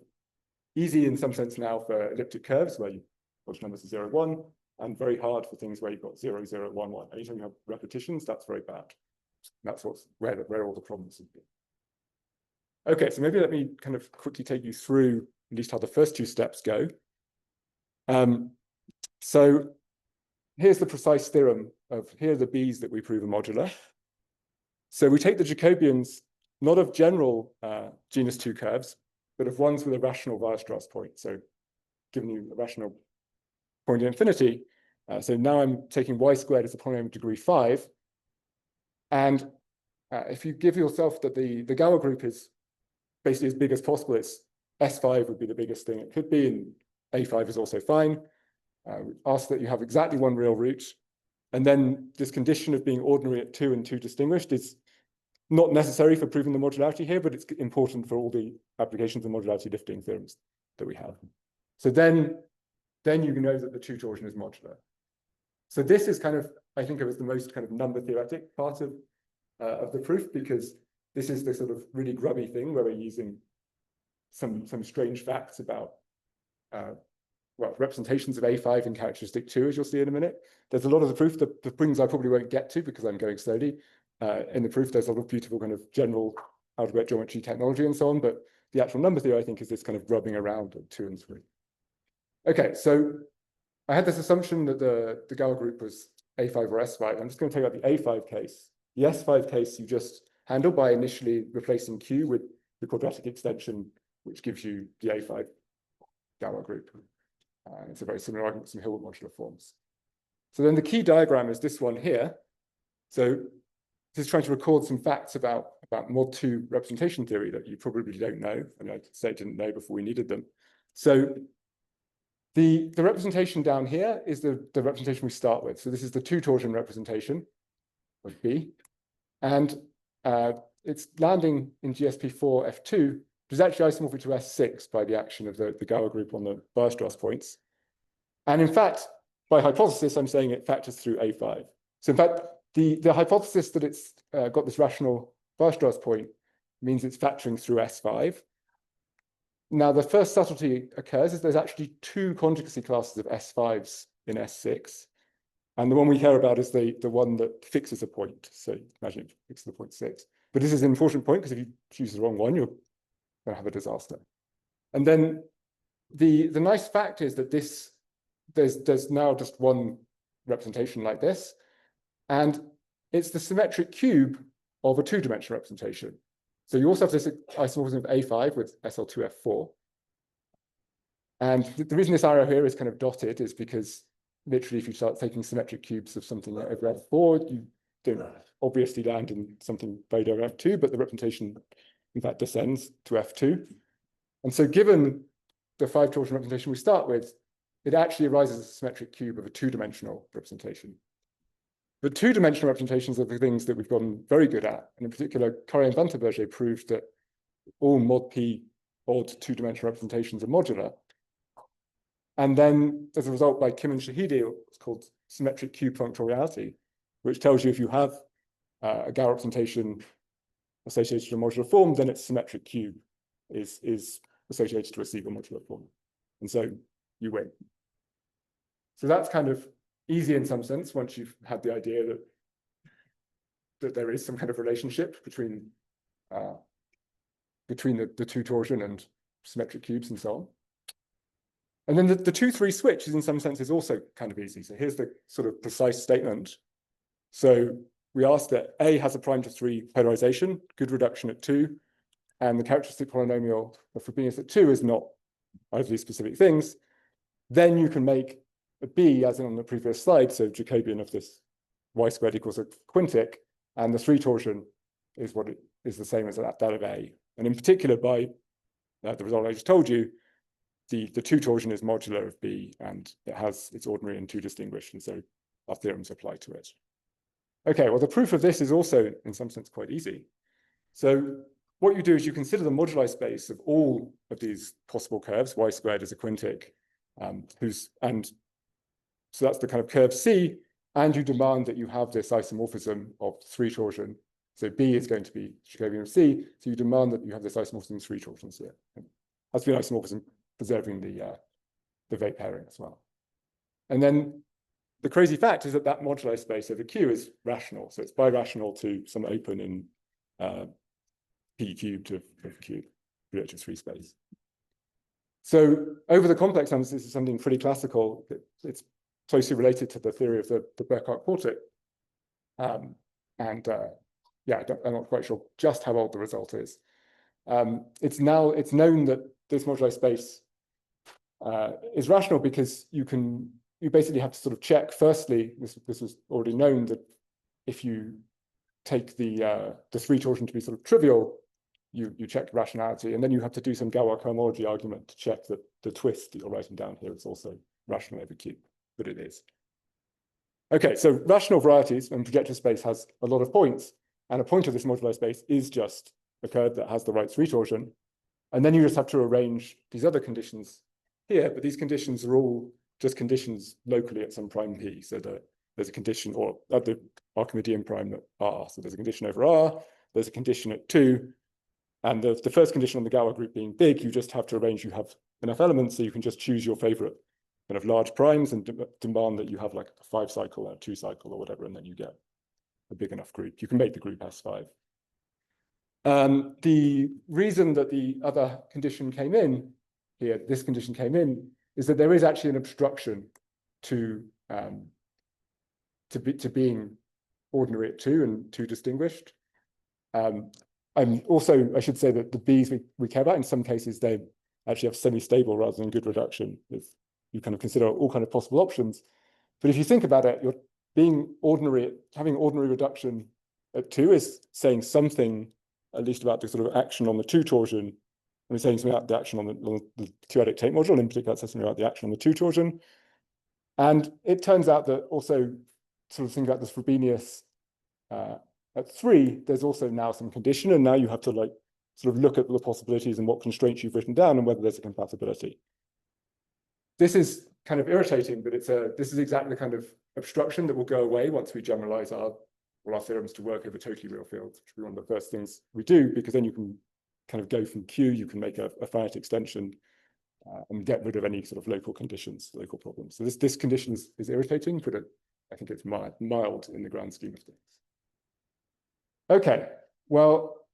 easy in some sense now for elliptic curves where Hodge numbers are 0, 1. And very hard for things where you've got 0, 0, 1, 1. Anytime you have repetitions, that's very bad. That's where all the problems have been. Okay, so maybe let me kind of quickly take you through at least how the first 2 steps go. So here's the precise theorem of here are the B's that we prove are modular. So we take the Jacobians, not of general genus 2 curves, but of ones with a rational Weierstrass point. So giving you a rational point of infinity. So now I'm taking y squared as a polynomial of degree 5. And if you give yourself that the Galois group is basically as big as possible, it's S5 would be the biggest thing it could be, and A5 is also fine. Ask that you have exactly one real root. And then this condition of being ordinary at 2 and 2 distinguished is not necessary for proving the modularity here, but it's important for all the applications of modularity lifting theorems that we have. So then you know that the 2 torsion is modular. So this is kind of, I think, it was the most kind of number theoretic part of the proof, because this is the sort of really grubby thing where we're using some strange facts about well, representations of A5 in characteristic 2, as you'll see in a minute. There's a lot of the proof, the things I probably won't get to because I'm going slowly. In the proof, there's a lot of beautiful kind of general algebraic geometry technology and so on, but the actual number theory, I think, is this kind of grubbing around at 2 and 3. Okay, so I had this assumption that the Galois group was A5 or S5. I'm just going to take out the A5 case. The S5 case you just handle by initially replacing Q with the quadratic extension, which gives you the A5 Galois group. It's a very similar argument to some Hilbert modular forms. So then the key diagram is this one here. So this is trying to record some facts about mod 2 representation theory that you probably don't know, and I'd say didn't know before we needed them. So the representation down here is the representation we start with. So this is the 2 torsion representation of B. And it's landing in GSP4 F2, which is actually isomorphic to S6 by the action of the Galois group on the Weierstrass points. And in fact, by hypothesis, I'm saying it factors through A5. So in fact, the hypothesis that it's got this rational Weierstrass point means it's factoring through S5. Now, the first subtlety occurs is there's actually 2 conjugacy classes of S5s in S6. And the one we care about is the one that fixes a point. So imagine it fixes the point 6. But this is an important point because if you choose the wrong one, you're going to have a disaster. And then the nice fact is that there's now just one representation like this. And it's the symmetric cube of a 2-dimensional representation. So you also have this isomorphism of A5 with SL2F4. And the reason this arrow here is kind of dotted is because literally if you start taking symmetric cubes of something like over F4, you don't obviously land in something very over F2, but the representation in fact descends to F2. And so given the 5 torsion representation we start with, it actually arises as a symmetric cube of a 2-dimensional representation. The 2-dimensional representations are the things that we've gotten very good at. And in particular, Corre and Vanterberger proved that all mod P odd 2-dimensional representations are modular. And then, as a result, by Kim and Shahidi, it's called symmetric cube functional reality, which tells you if you have a Galois representation associated to a modular form, then its symmetric cube is associated to a single modular form. And so you win. So that's kind of easy in some sense once you've had the idea that there is some kind of relationship between the 2 torsion and symmetric cubes and so on. And then the 2-3 switch is in some sense is also kind of easy. So here's the sort of precise statement. So we asked that A has a prime to 3 polarization, good reduction at 2, and the characteristic polynomial of Frobenius at 2 is not either of these specific things. Then you can make a B, as in on the previous slide, so Jacobian of this y squared equals a quintic, and the 3 torsion is what it is the same as that of A. And in particular, by the result I just told you, the 2 torsion is modular of B, and it has its ordinary and 2 distinguished, and so our theorems apply to it. Okay, well, the proof of this is also, in some sense, quite easy. So what you do is you consider the moduli space of all of these possible curves, y squared is a quintic, so that's the kind of curve C, and you demand that you have this isomorphism of 3 torsion. So B is going to be Jacobian of C, so you demand that you have this isomorphism of 3 torsions here. It has to be an isomorphism preserving the Veit pairing as well. And then the crazy fact is that moduli space over Q is rational, so it's birational to some open in P cubed of Q, projective 3 space. So over the complex numbers, this is something pretty classical. It's closely related to the theory of the Burckhardt quartic. yeah, I'm not quite sure just how old the result is. It's known that this modulo space is rational because you basically have to sort of check. Firstly, this was already known that if you take the 3 torsion to be sort of trivial, you check rationality, and then you have to do some Galois cohomology argument to check that the twist that you're writing down here is also rational over Q, but it is. Okay, so rational varieties and projective space has a lot of points, and a point of this modulo space is just a curve that has the right 3 torsion, and then you just have to arrange these other conditions here, but these conditions are all just conditions locally at some prime P. So there's a condition, or at the Archimedean prime at R. So there's a condition over R, there's a condition at 2, and the first condition on the Galois group being big, you just have to arrange, you have enough elements, so you can just choose your favorite kind of large primes and demand that you have like a 5 cycle or a 2 cycle or whatever, and then you get a big enough group. You can make the group S5. The reason that the other condition came in here, this condition came in, is that there is actually an obstruction to being ordinary at 2 and 2 distinguished. And also, I should say that the B's we care about, in some cases, they actually have semi-stable rather than good reduction. If you kind of consider all kind of possible options. But if you think about it, having ordinary reduction at 2 is saying something, at least about the sort of action on the 2 torsion, and we're saying something about the action on the quadratic tape module, and in particular, that's something about the action on the 2 torsion. And it turns out that also, sort of think about this Frobenius at 3, there's also now some condition, and now you have to like sort of look at the possibilities and what constraints you've written down and whether there's a compatibility. This is kind of irritating, but this is exactly the kind of obstruction that will go away once we generalize all our theorems to work over totally real fields, which will be one of the first things we do, because then you can kind of go from Q, you can make a finite extension and get rid of any sort of local conditions, local problems. So this condition is irritating, but I think it's mild in the grand scheme of things. Okay, well,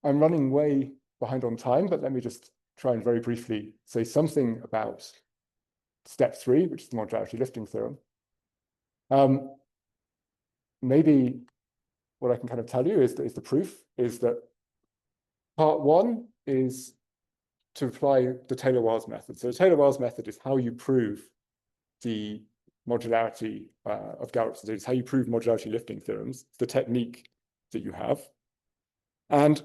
I'm running way behind on time, but let me just try and very briefly say something about step 3, which is the modularity lifting theorem. Maybe what I can kind of tell you is the proof is that part 1 is to apply the Taylor-Wiles method. So the Taylor-Wiles method is how you prove the modularity of Galois representations, how you prove modularity lifting theorems, the technique that you have. And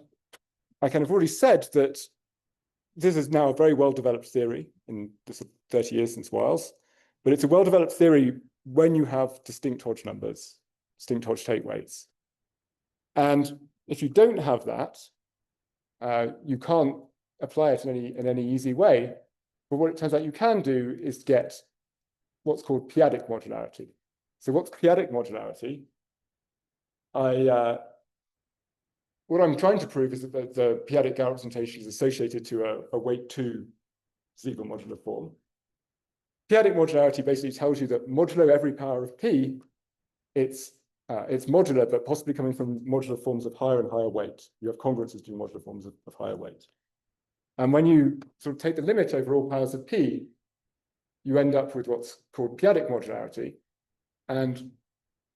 I kind of already said that this is now a very well-developed theory in the 30 years since Wiles, but it's a well-developed theory when you have distinct Hodge numbers, distinct Hodge tape weights. And if you don't have that, you can't apply it in any easy way. But what it turns out you can do is get what's called p-adic modularity. So what's p-adic modularity? What I'm trying to prove is that the p-adic Galois representation is associated to a weight 2 Siegel modular form. P-adic modularity basically tells you that modulo every power of p, it's modular, but possibly coming from modular forms of higher and higher weight. You have congruences between modular forms of higher weight. And when you sort of take the limit over all powers of p, you end up with what's called p-adic modularity. And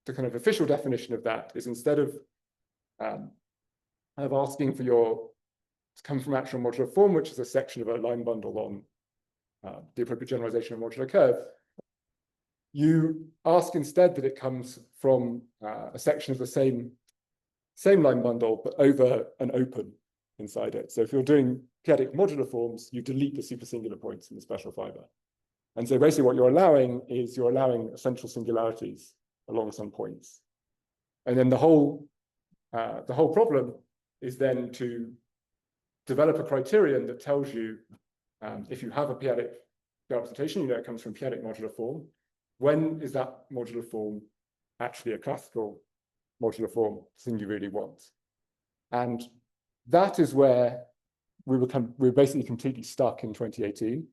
the kind of official definition of that is instead of asking for to come from actual modular form, which is a section of a line bundle on the appropriate generalization of modular curve, you ask instead that it comes from a section of the same line bundle, but over an open inside it. So if you're doing p-adic modular forms, you delete the supersingular points in the special fiber. And so basically what you're allowing is essential singularities along some points. And then the whole problem is then to develop a criterion that tells you if you have a p-adic representation, it comes from p-adic modular form, when is that modular form actually a classical modular form thing you really want? And that is where we're basically completely stuck in 2018.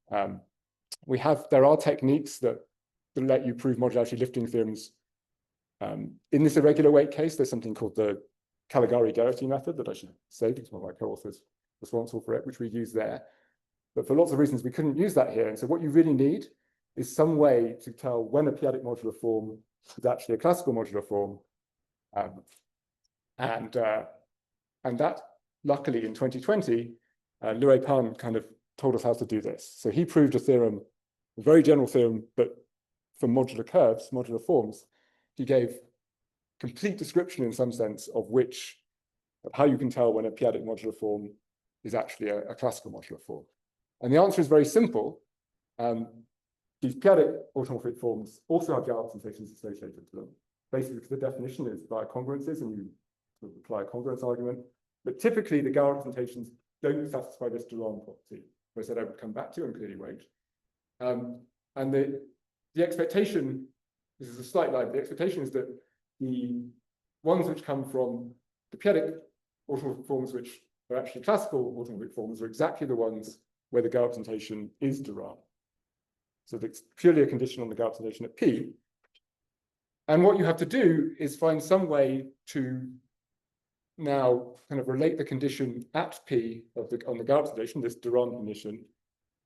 There are techniques that let you prove modularity lifting theorems. In this irregular weight case, there's something called the Calegari-Geraghty method that I should say because one of my co-authors responsible for it, which we use there. But for lots of reasons, we couldn't use that here. And so what you really need is some way to tell when a p-adic modular form is actually a classical modular form And that, luckily, in 2020, Liu Pan kind of told us how to do this. So he proved a theorem, a very general theorem, but for modular curves, modular forms. He gave complete description, in some sense, of how you can tell when a p-adic modular form is actually a classical modular form. And the answer is very simple. These p-adic automorphic forms also have Galois notations associated to them. Basically, because the definition is by congruences, and you sort of apply a congruence argument. But typically, the Galois notations don't satisfy this de Rham property, which I said I would come back to and clearly won't. And the expectation, this is a slight lie, the expectation is that the ones which come from the p-adic automorphic forms, which are actually classical automorphic forms, are exactly the ones where the Galois notation is de Rham. So it's purely a condition on the Galois notation at P. And what you have to do is find some way to now kind of relate the condition at P on the Galois notation, this de Rham condition,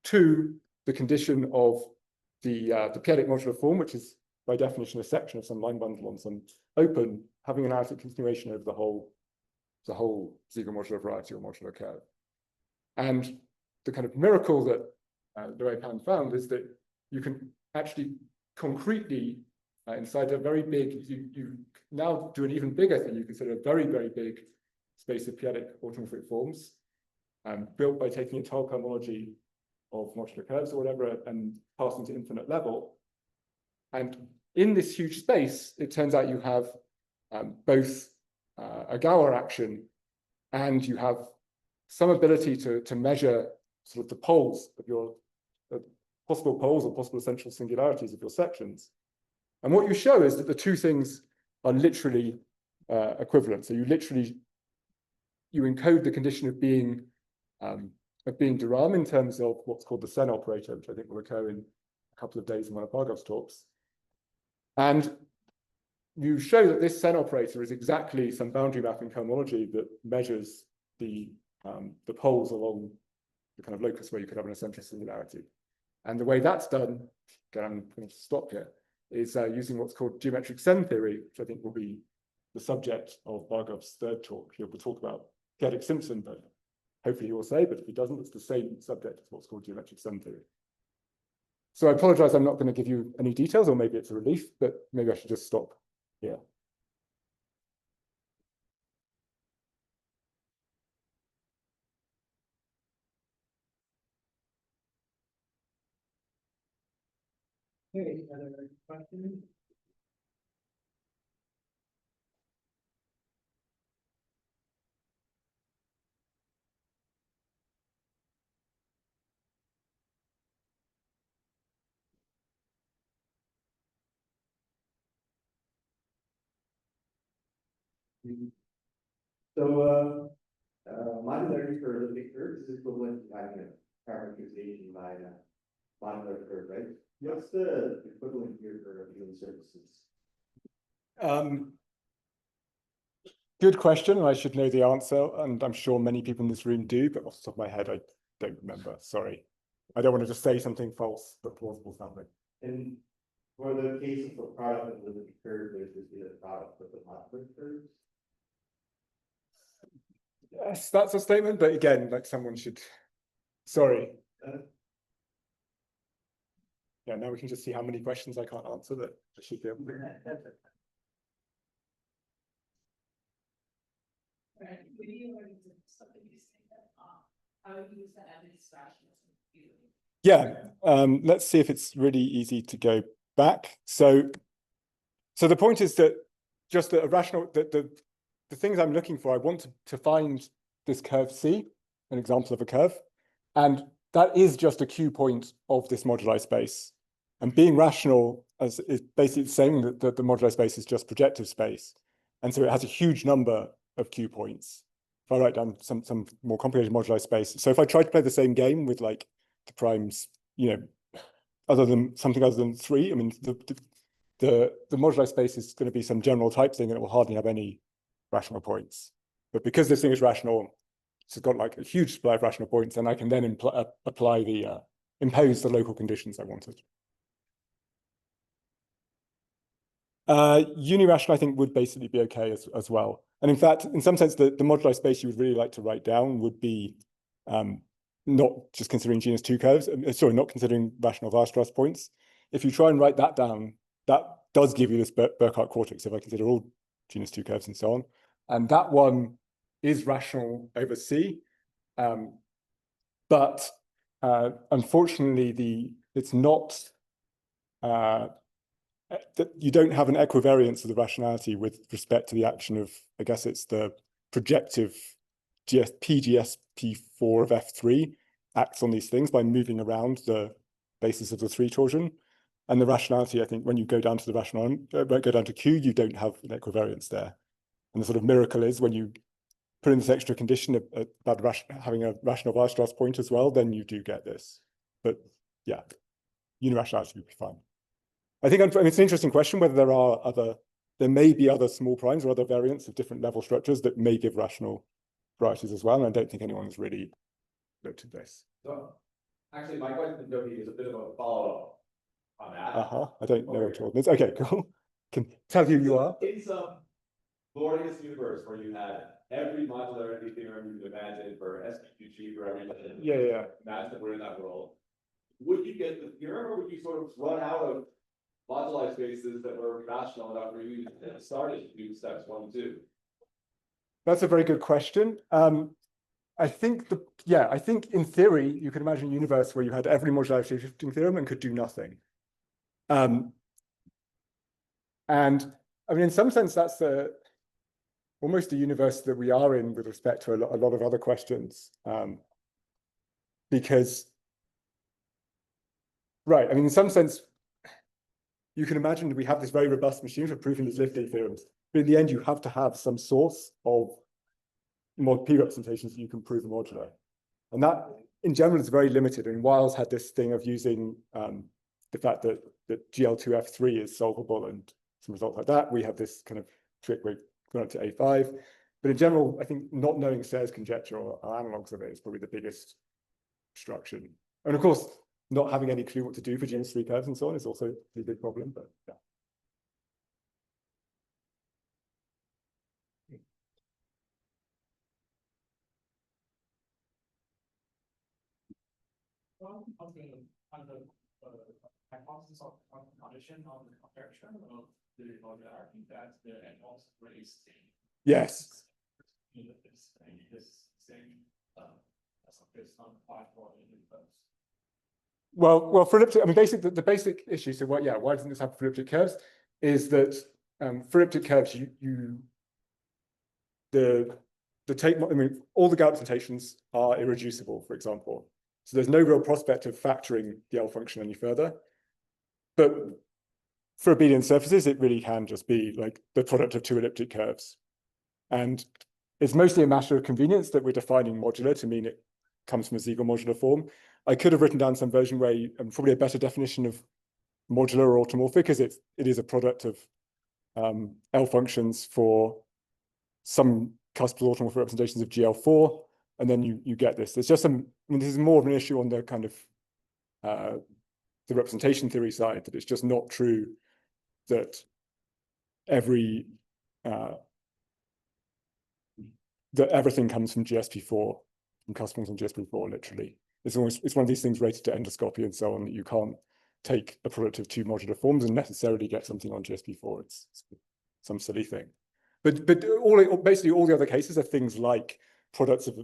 to the condition of the p-adic modular form, which is by definition a section of some line bundle on some open, having an analytic continuation over the whole Ziegler modular variety or modular curve. And the kind of miracle that Liu Pan found is that you can actually concretely, inside a very big, you now do an even bigger thing. You consider a very, very big space of p-adic automorphic forms built by taking entire cohomology of modular curves or whatever and passing to infinite level. And in this huge space, it turns out you have both a Galois action and you have some ability to measure sort of the poles of your possible poles or possible essential singularities of your sections. And what you show is that the two things are literally equivalent. So you encode the condition of being de Rham in terms of what's called the Sen operator, which I think will occur in a couple of days in one of Bargov's talks. And you show that this Sen operator is exactly some boundary mapping cohomology that measures the poles along the kind of locus where you could have an essential singularity. And the way that's done, again, I'm going to stop here, is using what's called geometric Sen theory, which I think will be the subject of Bargov's third talk. He'll talk about p-adic Simpson, but hopefully he will say, but if he doesn't, it's the same subject as what's called geometric Sen theory. So I apologize, I'm not going to give you any details, or maybe it's a relief, but maybe I should just stop here. Any other questions? So, modularity for elliptic curves is equivalent to having a parameterization by a modular curve, right? What's the equivalent here for abelian surfaces? Good question. I should know the answer, and I'm sure many people in this room do, but off the top of my head, I don't remember. Sorry. I don't want to just say something false, but plausible sounding. And for the case of a product of elliptic curve, there's just a product of the modular curves. Yes, that's a statement, but again, like someone should. Sorry. Yeah, now we can just see how many questions I can't answer that I should be able to. Right, when you learn something you say that how do you use that evidence rationalism? Yeah, let's see if it's really easy to go back. So the point is that just a rational the things I'm looking for, I want to find this curve C, an example of a curve, and that is just a Q point of this moduli space. And being rational is basically saying that the moduli space is just projective space, and so it has a huge number of Q points. If I write down some more complicated moduli space, so if I try to play the same game with like the primes, you know, something other than 3, I mean, the moduli space is going to be some general type thing, and it will hardly have any rational points. But because this thing is rational, it's got like a huge supply of rational points, and I can then apply impose the local conditions I wanted. Unirational, I think, would basically be okay as well. And in fact, in some sense, the moduli space you would really like to write down would be not just considering genus 2 curves, sorry, not considering rational Weierstrass points. If you try and write that down, that does give you this Burckhardt quartic. So if I consider all genus 2 curves and so on, and that one is rational over C. But unfortunately, it's not, you don't have an equivariance of the rationality with respect to the action of, I guess it's the projective PGSP4 of F3 acts on these things by moving around the basis of the 3 torsion. And the rationality, I think, when you go down to the rational, go down to Q, you don't have an equivariance there. And the sort of miracle is when you put in this extra condition about having a rational Weierstrass point as well, then you do get this. But yeah, unirationality would be fine. I think it's an interesting question whether there may be other small primes or other variants of different level structures that may give rational varieties as well. And I don't think anyone has really looked at this. So actually, my question, Toby, is a bit of a follow-up on that. I don't know what all this. Okay, cool. Can tell who you are. In some glorious universe where you had every modularity theorem you could imagine for SPQG for everything. Yeah. Imagine that we're in that world. Would you get the theorem, or would you sort of run out of moduli spaces that were rational enough for you to start to do steps 1 and 2? That's a very good question. I think in theory you could imagine a universe where you had every modularity shifting theorem and could do nothing. And I mean, in some sense, that's almost a universe that we are in with respect to a lot of other questions. Because, right, I mean, in some sense, you can imagine that we have this very robust machine for proving these lifting theorems. But in the end, you have to have some source of mod P representations that you can prove a modular. And that, in general, is very limited. And Wiles had this thing of using the fact that GL2F3 is solvable and some results like that. We have this kind of trick where we're going up to A5. But in general, I think not knowing Serre's conjecture or analogs of it is probably the biggest obstruction. And of course, not having any clue what to do for genus 3 curves and so on is also a big problem, but yeah. On the hypothesis of condition on the comparison of the modularity that the animals raised. Yes. Well, for elliptic, I mean, basically the basic issue. So why doesn't this happen for elliptic curves? Is that for elliptic curves, all the Gauss representations are irreducible, for example. So there's no real prospect of factoring the L function any further. But for abelian surfaces, it really can just be like the product of 2 elliptic curves. And it's mostly a matter of convenience that we're defining modular to mean it comes from a Siegel modular form. I could have written down some version where probably a better definition of modular or automorphic, because it is a product of L functions for some cuspal automorphic representations of GL4, and then you get this. There's just some, I mean, this is more of an issue on the kind of the representation theory side, that it's just not true that that everything comes from GSP4, from cuspals from GSP4, literally. It's one of these things related to endoscopy and so on, that you can't take a product of 2 modular forms and necessarily get something on GSP4. It's some silly thing. But basically all the other cases are things like products of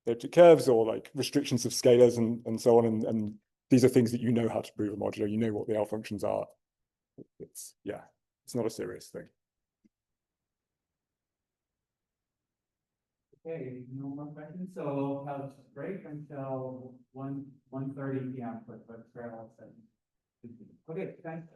elliptic curves or like restrictions of scalars and so on. And these are things that you know how to prove a modular. You know what the L functions are. It's not a serious thing. Okay, no more questions, so we'll have a break until 1:30 p.m. for travel. Okay, thanks.